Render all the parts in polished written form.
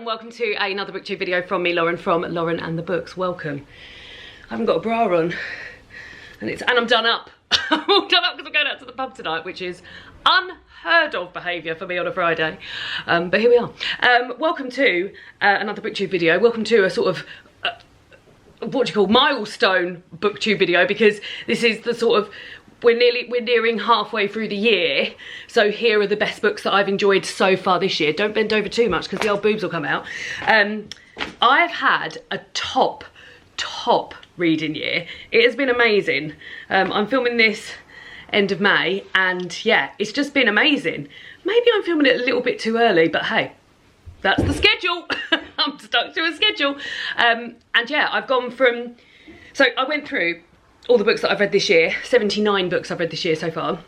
welcome to another booktube video from me, Lauren, from Lauren and the Books. Welcome. I haven't got a bra on, and I'm done up. I'm all done up because I'm going out to the pub tonight, which is unheard of behaviour for me on a Friday. But here we are. Welcome to another booktube video. Welcome to a sort of what do you call milestone booktube video, because this is the sort of we're nearing halfway through the year, so here are the best books that I've enjoyed so far this year. Don't bend over too much because the old boobs will come out. I've had a top reading year. It has been amazing. I'm filming this end of May, and yeah, it's just been amazing. Maybe I'm filming it a little bit too early, but hey, that's the schedule. I'm stuck to a schedule. And yeah, I've gone from, so I went through all the books that I've read this year, 79 books I've read this year so far,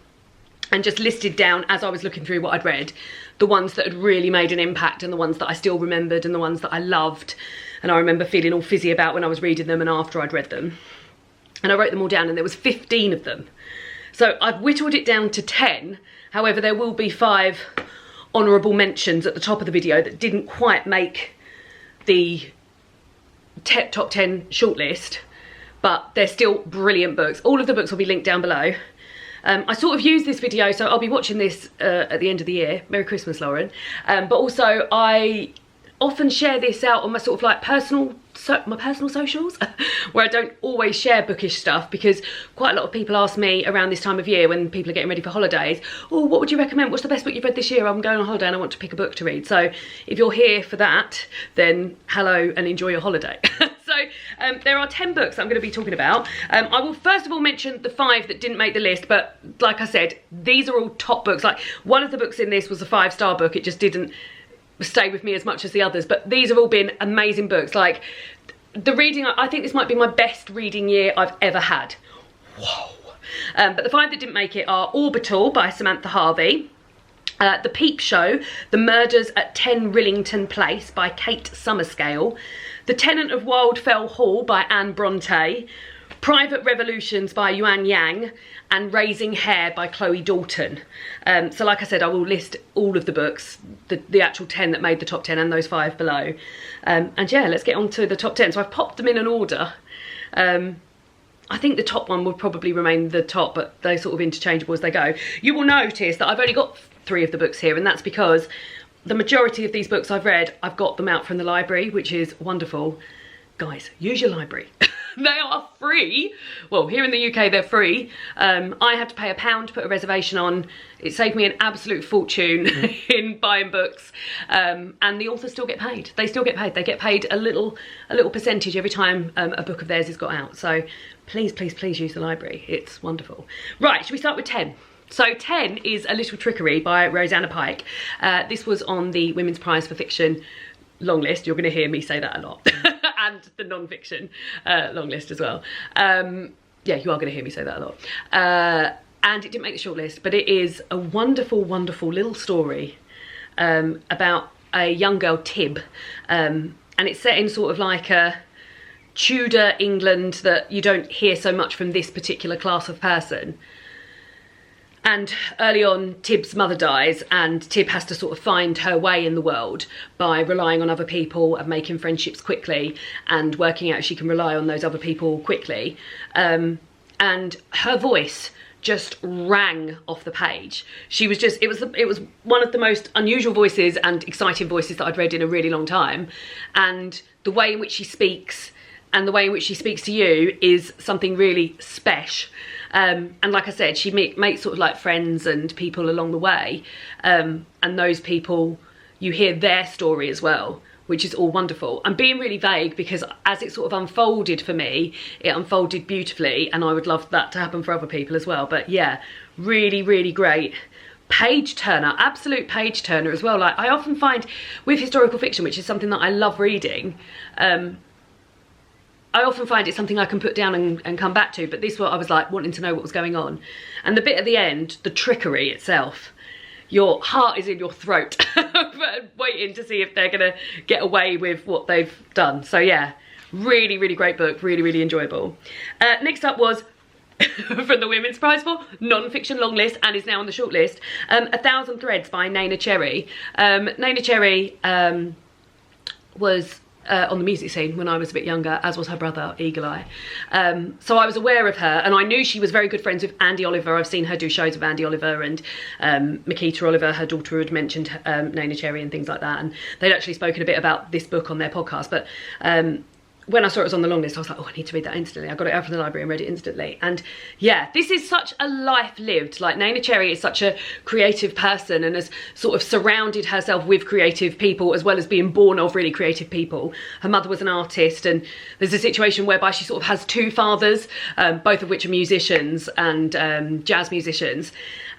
and just listed down as I was looking through what I'd read, the ones that had really made an impact and the ones that I still remembered and the ones that I loved and I remember feeling all fizzy about when I was reading them and after I'd read them. And I wrote them all down, and there was 15 of them. So I've whittled it down to 10. However, there will be 5 honourable mentions at the top of the video that didn't quite make the top 10 shortlist, but they're still brilliant books. All of the books will be linked down below. I sort of use this video, so I'll be watching this at the end of the year. Merry Christmas, Lauren. But also I often share this out on my sort of like my personal socials, where I don't always share bookish stuff, because quite a lot of people ask me around this time of year when people are getting ready for holidays, oh, what would you recommend? What's the best book you've read this year? I'm going on holiday and I want to pick a book to read. So if you're here for that, then hello and enjoy your holiday. So there are 10 books that I'm going to be talking about. I will first of all mention the 5 that didn't make the list, but like I said, these are all top books. Like, one of the books in this was a 5-star book. It just didn't stay with me as much as the others, but these have all been amazing books. Like, the reading, I think this might be my best reading year I've ever had. Whoa. But the 5 that didn't make it are Orbital by Samantha Harvey, The Peepshow, The Murders at 10 Rillington Place by Kate Summerscale, The Tenant of Wildfell Hall by Bronte, Private Revolutions by Yuan, and Raising Hare by Chloe Dalton. So like I said, I will list all of the books, the actual 10 that made the top 10 and those 5 below. And yeah, let's get on to the top 10. So I've popped them in an order. I think the top one will probably remain the top, but they're sort of interchangeable as they go. You will notice that I've only got 3 of the books here, and that's because the majority of these books I've read, I've got them out from the library, which is wonderful. Guys, use your library. They are free. Well, here in the UK, they're free. I had to pay £1 to put a reservation on. It saved me an absolute fortune in buying books. And the authors still get paid. They still get paid. They get paid a little percentage every time a book of theirs is got out. So please, please, please use the library. It's wonderful. Right, should we start with 10? So 10 is A Little Trickery by Rosanna Pike. This was on the Women's Prize for Fiction long list. You're going to hear me say that a lot. And the non-fiction long list as well. Yeah, you are going to hear me say that a lot. And it didn't make the shortlist, but it is a wonderful, wonderful little story about a young girl, Tib. And it's set in sort of like a Tudor England that you don't hear so much from this particular class of person. And early on, Tib's mother dies, and Tib has to sort of find her way in the world by relying on other people and making friendships quickly and working out if she can rely on those other people quickly. And her voice just rang off the page. She was just, it was one of the most unusual voices and exciting voices that I'd read in a really long time. And the way in which she speaks and the way in which she speaks to you is something really special. And like I said, she makes sort of like friends and people along the way, and those people, you hear their story as well, which is all wonderful. I'm being really vague because as it sort of unfolded for me, it unfolded beautifully, and I would love that to happen for other people as well. But yeah, really, really great. Page turner, absolute page turner as well. Like, I often find with historical fiction, which is something that I love reading, I often find it's something I can put down and come back to, but this one I was like wanting to know what was going on. And the bit at the end, the trickery itself, your heart is in your throat, waiting to see if they're gonna get away with what they've done. So yeah, really, really great book, really, really enjoyable. Next up was from the Women's Prize for non-fiction long list, and is now on the short list, 1,000 Threads by Neneh. Neneh was on the music scene when I was a bit younger, as was her brother, Eagle Eye. So I was aware of her, and I knew she was very good friends with Andy Oliver. I've seen her do shows with Andy Oliver, and Makita Oliver, her daughter, had mentioned Neneh Cherry and things like that, and they'd actually spoken a bit about this book on their podcast. But when I saw it was on the long list, I was like, oh, I need to read that instantly. I got it out from the library and read it instantly. And yeah, this is such a life lived. Like, Neneh Cherry is such a creative person and has sort of surrounded herself with creative people, as well as being born of really creative people. Her mother was an artist, and there's a situation whereby she sort of has two fathers, both of which are musicians and jazz musicians.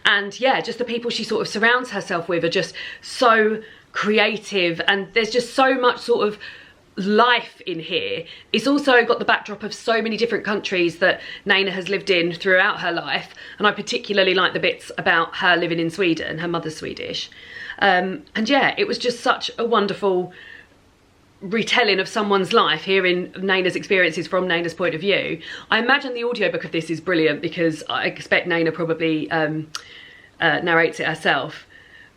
And yeah, just the people she sort of surrounds herself with are just so creative, and there's just so much sort of life in here. It's also got the backdrop of so many different countries that Neneh has lived in throughout her life, and I particularly like the bits about her living in Sweden. Her mother's Swedish, and yeah, it was just such a wonderful retelling of someone's life, hearing Neneh's experiences from Neneh's point of view. I imagine the audiobook of this is brilliant, because I expect Neneh probably narrates it herself.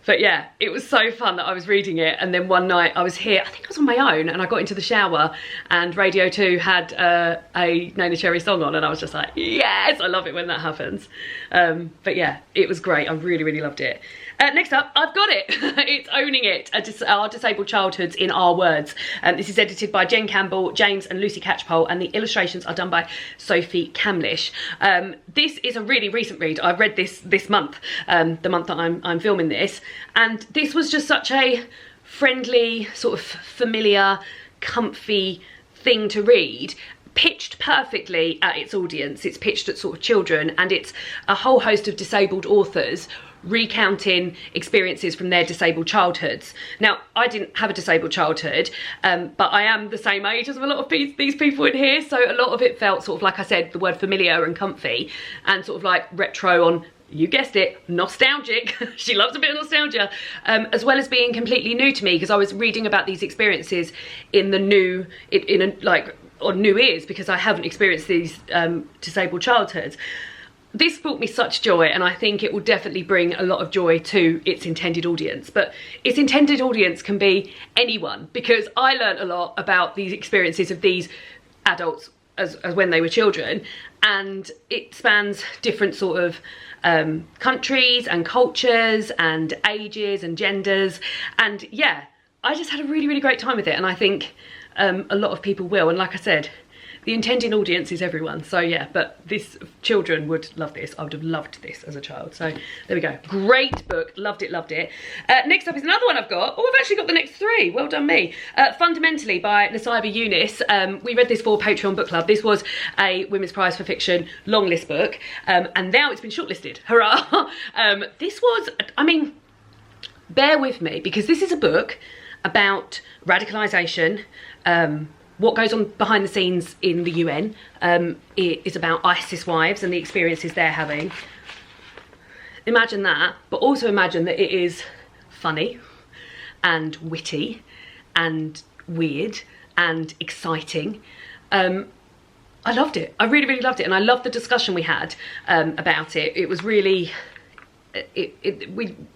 But yeah, it was so fun that I was reading it, and then one night I was here, I think I was on my own, and I got into the shower and Radio 2 had a Neneh Cherry song on, and I was just like, yes, I love it when that happens. But yeah, it was great. I really, really loved it. Next up, I've got it. It's Owning It, Our Disabled Childhoods in Our Words. This is edited by Jen Campbell, James and Lucy Catchpole, and the illustrations are done by Sophie Camlish. This is a really recent read. I read this month, the month that I'm filming this, and this was just such a friendly, sort of familiar, comfy thing to read, pitched perfectly at its audience. It's pitched at sort of children, and it's a whole host of disabled authors recounting experiences from their disabled childhoods. Now, I didn't have a disabled childhood, but I am the same age as a lot of these people in here, so a lot of it felt sort of, like I said, the word familiar and comfy, and sort of like retro on, you guessed it, nostalgic. She loves a bit of nostalgia, as well as being completely new to me, because I was reading about these experiences in the new, on new ears, because I haven't experienced these disabled childhoods. This brought me such joy, and I think it will definitely bring a lot of joy to its intended audience. But its intended audience can be anyone, because I learned a lot about these experiences of these adults as when they were children, and it spans different sort of countries and cultures and ages and genders, and yeah, I just had a really, really great time with it, and I think a lot of people will. And like I said, the intended audience is everyone, so yeah, but children would love this. I would have loved this as a child, so there we go. Great book, loved it, loved it. Next up is another one I've got. Oh, I've actually got the next three, well done me. Fundamentally by Nussaibah Younis. We read this for Patreon Book Club. This was a Women's Prize for Fiction longlist book, and now it's been shortlisted, hurrah. This was, I mean, bear with me, because this is a book about radicalisation, what goes on behind the scenes in the UN. It is about ISIS wives and the experiences they're having. Imagine that, but also imagine that it is funny and witty and weird and exciting. I loved it. I really, really loved it, and I loved the discussion we had about it. It was really,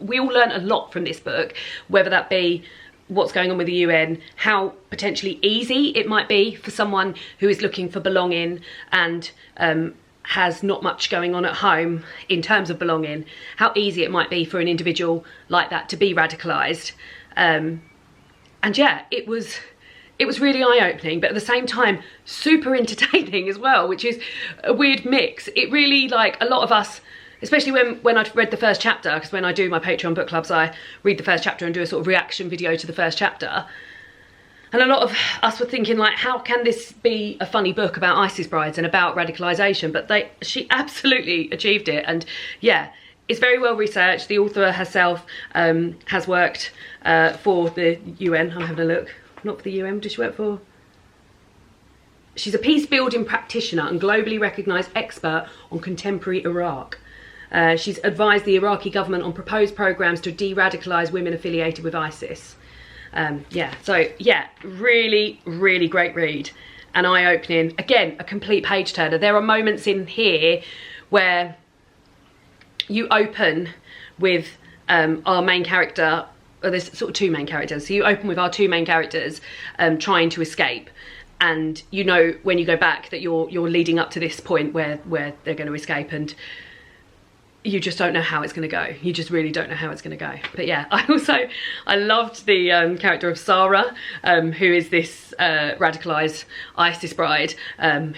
we all learned a lot from this book, whether that be what's going on with the UN, how potentially easy it might be for someone who is looking for belonging and has not much going on at home in terms of belonging, how easy it might be for an individual like that to be radicalised. And yeah, it was really eye-opening, but at the same time super entertaining as well, which is a weird mix. It really, like, a lot of us, especially when I'd read the first chapter, because when I do my Patreon book clubs, I read the first chapter and do a sort of reaction video to the first chapter. And a lot of us were thinking, like, how can this be a funny book about ISIS brides and about radicalisation? But she absolutely achieved it. And yeah, it's very well researched. The author herself has worked for the UN. I'm having a look. Not for the UN, does she work for? She's a peace building practitioner and globally recognised expert on contemporary Iraq. She's advised the Iraqi government on proposed programmes to de-radicalise women affiliated with ISIS. Yeah, so yeah, really, really great read and eye-opening. Again, a complete page turner. There are moments in here where you open with our main character there's sort of two main characters. So you open with our two main characters trying to escape, and you know when you go back that you're leading up to this point where they're going to escape, and you just don't know how it's going to go. You just really don't know how it's going to go. But yeah, I loved the character of Sarah, who is this radicalised ISIS bride,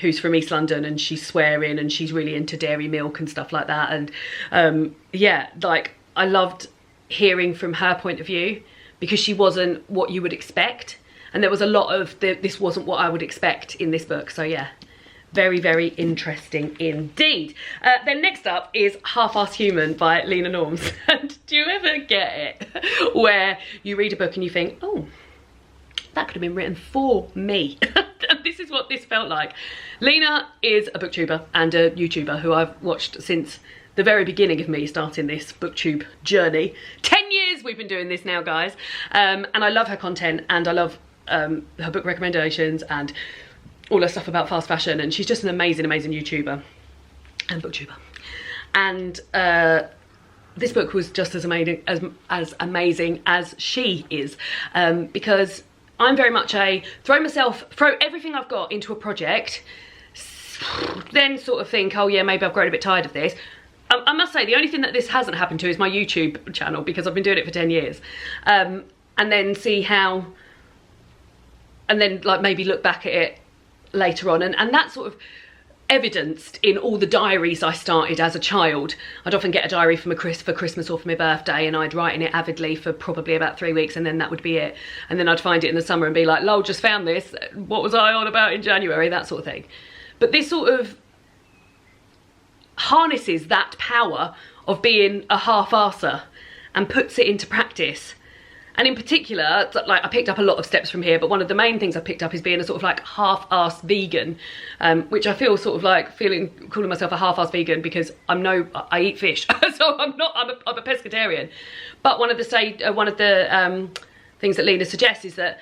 who's from East London, and she's swearing and she's really into dairy milk and stuff like that. And yeah, like I loved hearing from her point of view, because she wasn't what you would expect. And there was a lot of, this wasn't what I would expect in this book. So yeah, very, very interesting indeed. Then next up is Half-Assed Human by Leena Norms. And do you ever get it where you read a book and you think, oh, that could have been written for me? And this is what this felt like. Leena is a booktuber and a YouTuber who I've watched since the very beginning of me starting this booktube journey. 10 years we've been doing this now, guys. And I love her content, and I love her book recommendations and all her stuff about fast fashion, and she's just an amazing, amazing YouTuber and booktuber. And this book was just as amazing as she is, because I'm very much a throw everything I've got into a project, then sort of think, oh yeah, maybe I've grown a bit tired of this. I must say, the only thing that this hasn't happened to is my YouTube channel, because I've been doing it for 10 years. And then see how, and then like maybe look back at it later on, and that's sort of evidenced in all the diaries I started as a child. I'd often get a diary for Christmas or for my birthday, and I'd write in it avidly for probably about 3 weeks, and then that would be it. And then I'd find it in the summer and be like, lol, just found this, what was I on about in January, that sort of thing. But this sort of harnesses that power of being a half-arser and puts it into practice. And in particular, like, I picked up a lot of steps from here, but one of the main things I picked up is being a sort of like half-assed vegan, which I feel sort of like calling myself a half-assed vegan, because I eat fish, so I'm a pescatarian. But one of the things that Leena suggests is that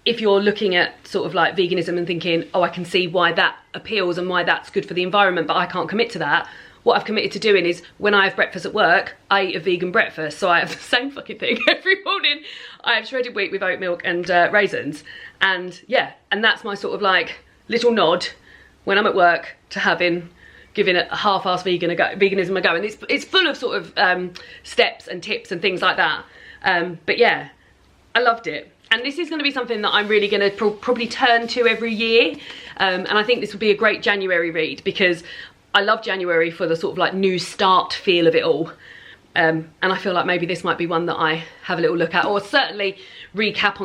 if you're looking at sort of like veganism and thinking, oh, I can see why that appeals and why that's good for the environment, but I can't commit to that. What I've committed to doing is, when I have breakfast at work, I eat a vegan breakfast. So I have the same fucking thing every morning. I have shredded wheat with oat milk and raisins. And yeah, and that's my sort of like little nod when I'm at work to giving a half-assed veganism a go. And it's full of sort of steps and tips and things like that. But yeah, I loved it. And this is going to be something that I'm really going to probably turn to every year. And I think this would be a great January read, because I love January for the sort of like new start feel of it all. And I feel like maybe this might be one that I have a little look at, or certainly recap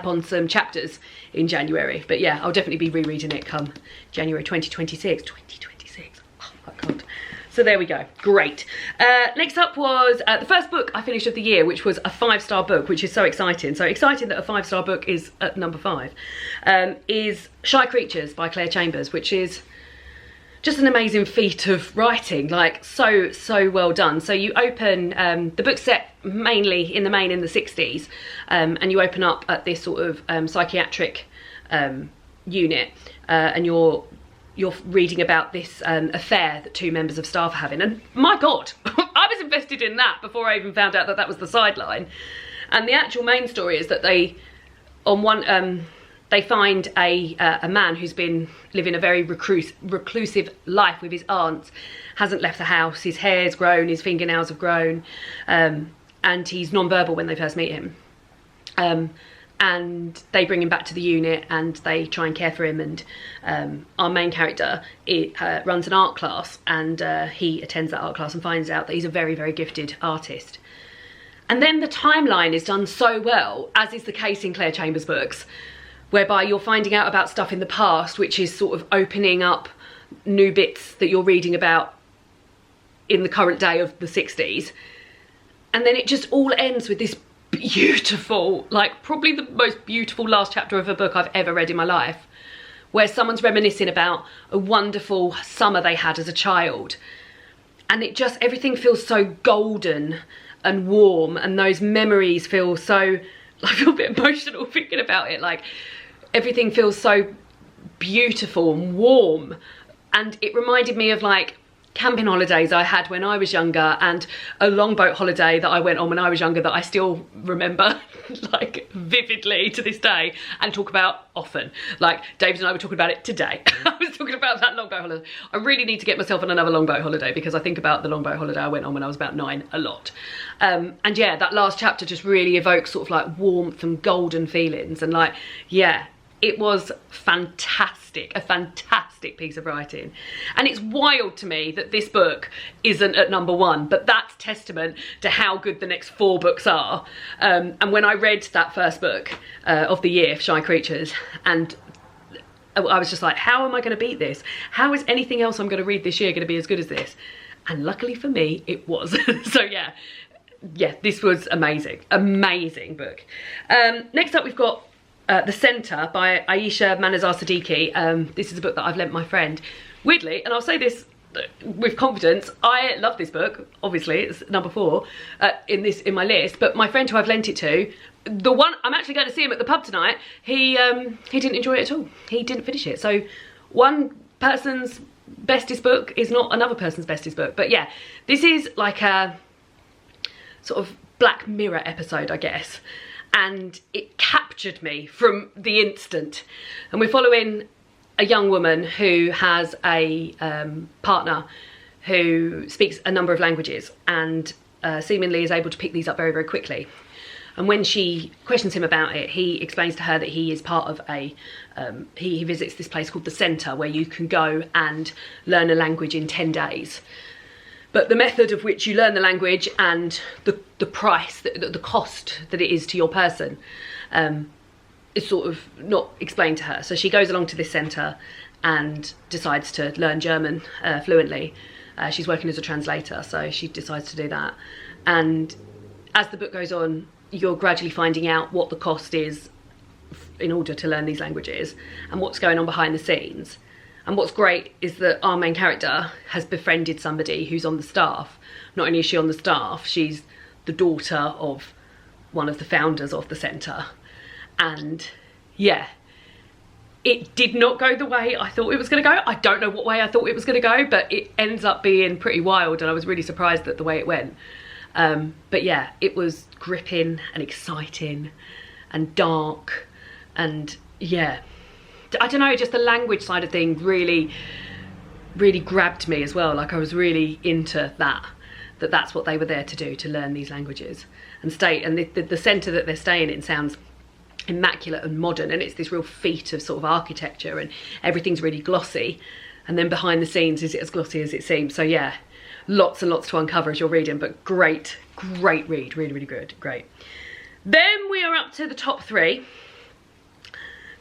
on some chapters in January. But yeah, I'll definitely be rereading it come January 2026. Oh my God. So there we go, great. Next up was the first book I finished of the year, which was a 5-star book, which is so exciting. So exciting that a 5-star book is at number 5, is Shy Creatures by Clare Chambers, which is just an amazing feat of writing, like so well done. So you open, the book's set mainly in the 60s, and you open up at this sort of psychiatric unit, and you're reading about this affair that 2 members of staff are having. And my God, I was invested in that before I even found out that that was the sideline. And the actual main story is that they find a man who's been living a very reclusive life with his aunts, hasn't left the house, his hair's grown, his fingernails have grown, and he's non-verbal when they first meet him. And they bring him back to the unit and they try and care for him, and our main character runs an art class, and he attends that art class and finds out that he's a very, very gifted artist. And then the timeline is done so well, as is the case in Clare Chambers books, whereby you're finding out about stuff in the past, which is sort of opening up new bits that you're reading about in the current day of the 60s. And then it just all ends with this beautiful, like probably the most beautiful last chapter of a book I've ever read in my life, where someone's reminiscing about a wonderful summer they had as a child, and it just, everything feels so golden and warm, and those memories feel so, I feel a bit emotional thinking about it, like everything feels so beautiful and warm. And it reminded me of like camping holidays I had when I was younger, and a longboat holiday that I went on when I was younger that I still remember like vividly to this day and talk about often. Like David and I were talking about it today. I was talking about that longboat holiday. I really need to get myself on another longboat holiday, because I think about the longboat holiday I went on when I was about 9 a lot. And yeah, that last chapter just really evokes sort of like warmth and golden feelings, and like, yeah, it was fantastic, a fantastic piece of writing. And it's wild to me that this book isn't at #1, but that's testament to how good the next 4 books are. And when I read that first book of the year, Shy Creatures, and I was just like, how am I going to beat this? How is anything else I'm going to read this year going to be as good as this? And luckily for me, it was. So yeah, this was amazing, amazing book. Next up, we've got The Centre by Ayesha Manazir Siddiqi. This is a book that I've lent my friend. Weirdly, and I'll say this with confidence, I love this book. Obviously, it's #4 in my list. But my friend who I've lent it to, the one I'm actually going to see him at the pub tonight, he didn't enjoy it at all. He didn't finish it. So one person's bestest book is not another person's bestest book. But yeah, this is like a sort of Black Mirror episode, I guess. And it captured me from the instant. And we're following a young woman who has a partner who speaks a number of languages, and seemingly is able to pick these up very, very quickly. And when she questions him about it, he explains to her that he is part of a, he visits this place called The Centre, where you can go and learn a language in 10 days. But the method of which you learn the language and the price, the cost that it is to your person, is sort of not explained to her. So she goes along to this centre and decides to learn German fluently. She's working as a translator, so she decides to do that. And as the book goes on, you're gradually finding out what the cost is in order to learn these languages and what's going on behind the scenes. And what's great is that our main character has befriended somebody who's on the staff. Not only is she on the staff, she's the daughter of one of the founders of the centre. And yeah, it did not go the way I thought it was going to go. I don't know what way I thought it was going to go, but it ends up being pretty wild, and I was really surprised at the way it went. But yeah, it was gripping and exciting and dark, and yeah, I don't know, just the language side of things really grabbed me as well. Like I was really into that's what they were there to do, to learn these languages and stay. And the centre that they're staying in sounds immaculate and modern, and it's this real feat of sort of architecture, and everything's really glossy. And then behind the scenes, is it as glossy as it seems? So yeah, lots and lots to uncover as you're reading, but great read, really good, great. Then we are up to the top 3.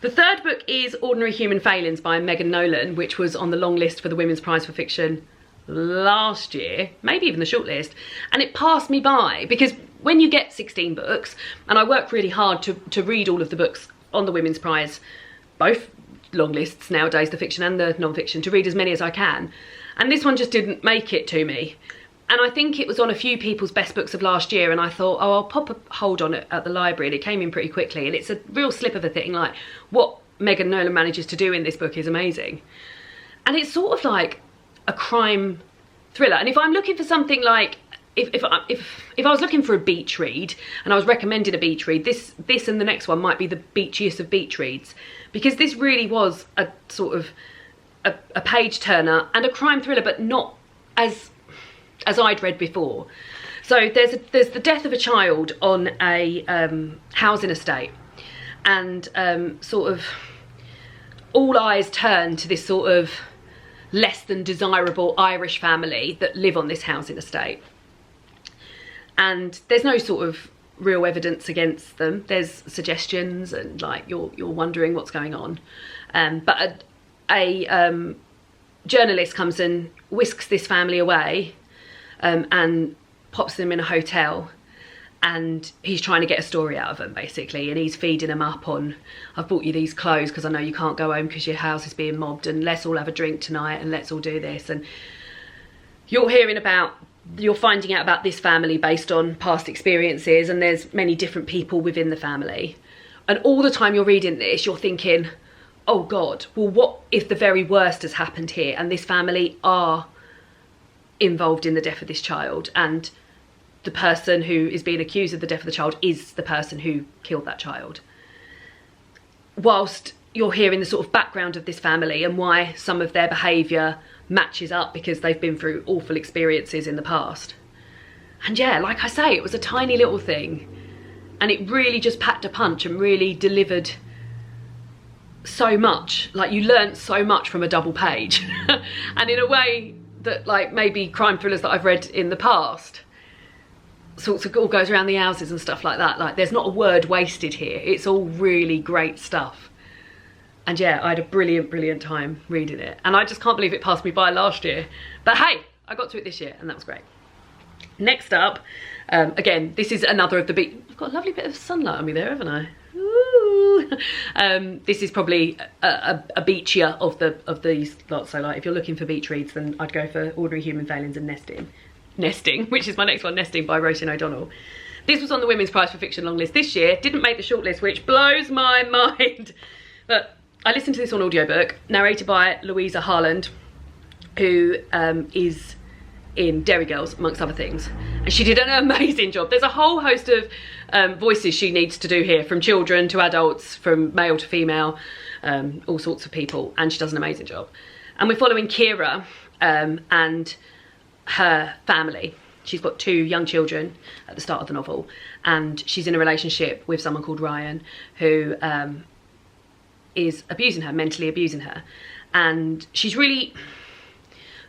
The third book is Ordinary Human Failings by Megan Nolan, which was on the long list for the Women's Prize for Fiction last year, maybe even the shortlist, and it passed me by, because when you get 16 books, and I work really hard to read all of the books on the Women's Prize, both long lists nowadays, the fiction and the non-fiction, to read as many as I can, and this one just didn't make it to me. And I think it was on a few people's best books of last year, and I thought, oh, I'll pop a hold on it at the library, and it came in pretty quickly, and it's a real slip of a thing. Like, what Megan Nolan manages to do in this book is amazing. And it's sort of like a crime thriller. And if I'm looking for something like, if I was looking for a beach read, and I was recommended a beach read, this and the next one might be the beachiest of beach reads, because this really was a sort of a page turner and a crime thriller, but not as I'd read before. So there's the death of a child on a housing estate, and sort of all eyes turn to this sort of less than desirable Irish family that live on this housing estate. And there's no sort of real evidence against them. There's suggestions, and like you're wondering what's going on. But a journalist comes and whisks this family away, and pops them in a hotel, and he's trying to get a story out of them, basically, and he's feeding them up on, I've bought you these clothes because I know you can't go home because your house is being mobbed, and let's all have a drink tonight, and let's all do this. And you're finding out about this family based on past experiences, and there's many different people within the family, and all the time you're reading this, you're thinking, oh God, well, what if the very worst has happened here, and this family are involved in the death of this child, and the person who is being accused of the death of the child is the person who killed that child. Whilst you're hearing the sort of background of this family and why some of their behaviour matches up because they've been through awful experiences in the past. And yeah, like I say, it was a tiny little thing, and it really just packed a punch and really delivered so much. Like, you learnt so much from a double page. And in a way that, like, maybe crime thrillers that I've read in the past sorts of all goes around the houses and stuff like that. Like, there's not a word wasted here. It's all really great stuff. And yeah, I had a brilliant time reading it. And I just can't believe it passed me by last year. But hey, I got to it this year, and that was great. Next up, again, this is another of the I've got a lovely bit of sunlight on me there, haven't I? Ooh. This is probably a beachier of these lots. So, like, if you're looking for beach reads, then I'd go for Ordinary Human Failings and Nesting, which is my next one, Nesting by Roisin O'Donnell. This was on the Women's Prize for Fiction long list this year. Didn't make the shortlist, which blows my mind. But I listened to this on audiobook, narrated by Louisa Harland, who is in Dairy Girls, amongst other things. And she did an amazing job. There's a whole host of voices she needs to do here, from children to adults, from male to female, all sorts of people. And she does an amazing job. And we're following Kira and her family. She's got 2 young children at the start of the novel, and she's in a relationship with someone called Ryan, who is abusing her, mentally abusing her. And she's really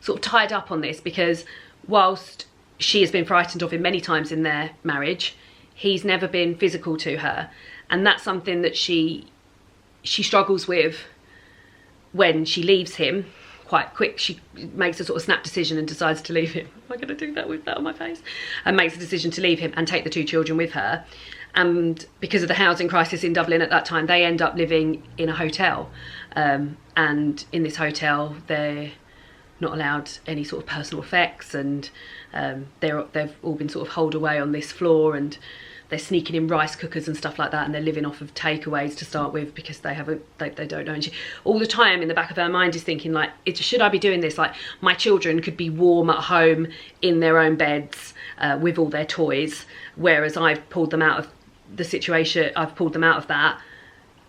sort of tied up on this because whilst she has been frightened of him many times in their marriage, he's never been physical to her. And that's something that she struggles with when she leaves him quite quick. She makes a sort of snap decision and decides to leave him. Am I going to do that with that on my face? And makes a decision to leave him and take the 2 children with her. And because of the housing crisis in Dublin at that time, they end up living in a hotel. And in this hotel, they're not allowed any sort of personal effects, and they've all been sort of holed away on this floor, and they're sneaking in rice cookers and stuff like that, and they're living off of takeaways to start with because they don't know. And she, all the time in the back of her mind, is thinking, like, should I be doing this? Like, my children could be warm at home in their own beds with all their toys, whereas I've pulled them out of the situation. I've pulled them out of that.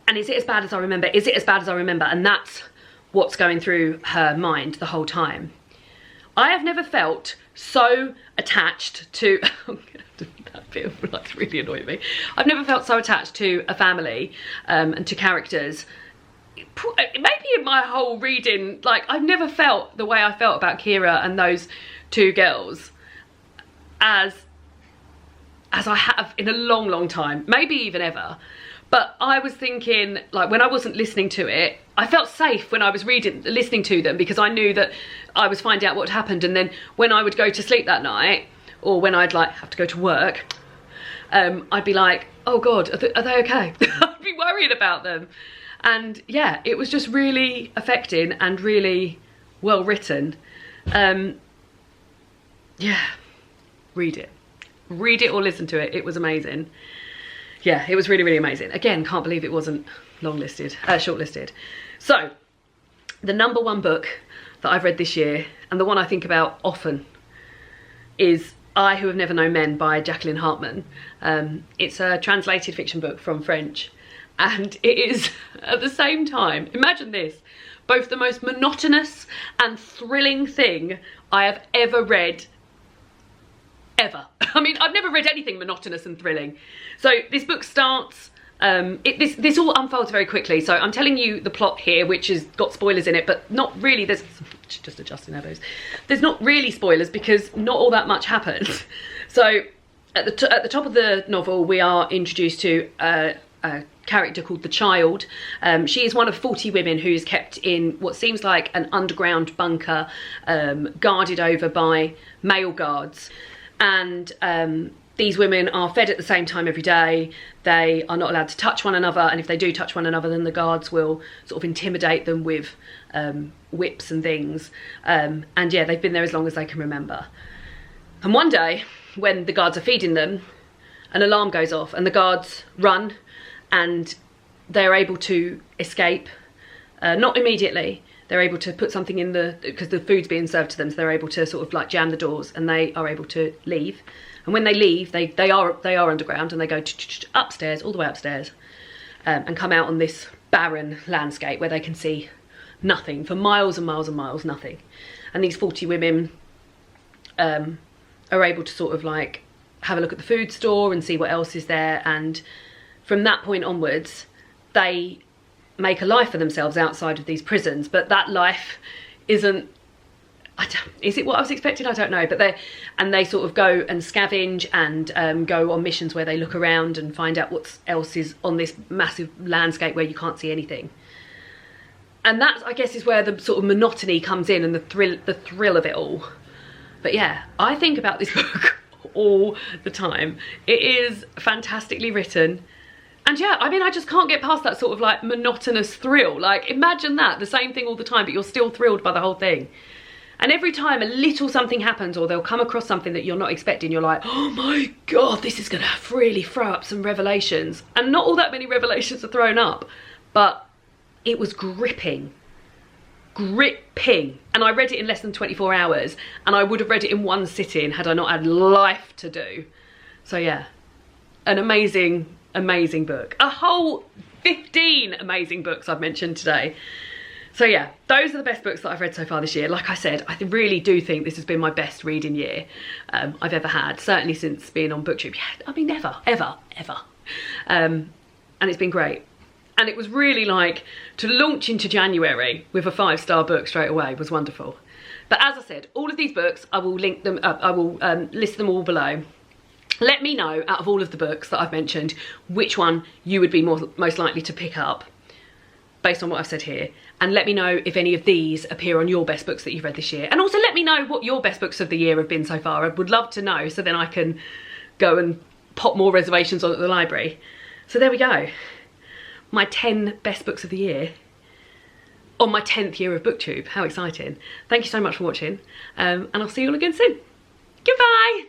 And is it as bad as I remember? Is it as bad as I remember? And that's what's going through her mind the whole time. I have never felt so attached to that bit like really annoying me. I've never felt so attached to a family and to characters, maybe in my whole reading. Like, I've never felt the way I felt about Kira and those 2 girls as I have in a long time, maybe even ever. But I was thinking, like, when I wasn't listening to it, I felt safe when I was listening to them, because I knew that I was finding out what happened. And then when I would go to sleep that night, or when I'd like have to go to work, I'd be like, oh God, are they okay? I'd be worried about them. And yeah, it was just really affecting and really well written. Yeah, read it or listen to it. It was amazing. Yeah, it was really amazing. Again, can't believe it wasn't shortlisted. So, the number 1 book that I've read this year, and the one I think about often, is I Who Have Never Known Men by Jacqueline Harpman. It's a translated fiction book from French, and it is, at the same time, imagine this, both the most monotonous and thrilling thing I have ever read. Ever. I mean, I've never read anything monotonous and thrilling. So this book starts, this all unfolds very quickly. So I'm telling you the plot here, which has got spoilers in it, but not really. There's just adjusting elbows. There's not really spoilers because not all that much happens. So at the top of the novel, we are introduced to a character called the Child. She is one of 40 women who's kept in what seems like an underground bunker, guarded over by male guards. And these women are fed at the same time every day. They are not allowed to touch one another, and if they do touch one another, then the guards will sort of intimidate them with whips and things. And yeah, they've been there as long as they can remember. And one day, when the guards are feeding them, an alarm goes off and the guards run, and they're able to escape. Not immediately. they're able to put something in because the food's being served to them, so they're able to sort of like jam the doors, and they are able to leave. And when they leave, they are underground, and they go upstairs, all the way upstairs, and come out on this barren landscape where they can see nothing for miles and miles and miles, nothing. And these 40 women are able to sort of like have a look at the food store and see what else is there, and from that point onwards they make a life for themselves outside of these prisons. But that life isn't, is it what I was expecting? I don't know. But they sort of go and scavenge and go on missions where they look around and find out what else is on this massive landscape where you can't see anything. And that, I guess, is where the sort of monotony comes in and the thrill of it all. But yeah, I think about this book all the time. It is fantastically written. And yeah, I mean, I just can't get past that sort of like monotonous thrill. Like, imagine that, the same thing all the time, but you're still thrilled by the whole thing. And every time a little something happens, or they'll come across something that you're not expecting, you're like, oh my God, this is gonna really throw up some revelations. And not all that many revelations are thrown up, but it was gripping. And I read it in less than 24 hours, and I would have read it in one sitting had I not had life to do. So yeah, an amazing book. A whole 15 amazing books I've mentioned today. So yeah, those are the best books that I've read so far this year. Like I said, I really do think this has been my best reading year I've ever had, certainly since being on BookTube. Yeah, I mean, never, ever. And it's been great. And it was really like, to launch into January with a 5-star book straight away was wonderful. But as I said, all of these books, I will link them up, I will list them all below. Let me know, out of all of the books that I've mentioned, which one you would be most likely to pick up based on what I've said here. And let me know if any of these appear on your best books that you've read this year. And also let me know what your best books of the year have been so far. I would love to know, so then I can go and pop more reservations on at the library. So there we go. My 10 best books of the year on my 10th year of BookTube. How exciting. Thank you so much for watching, and I'll see you all again soon. Goodbye.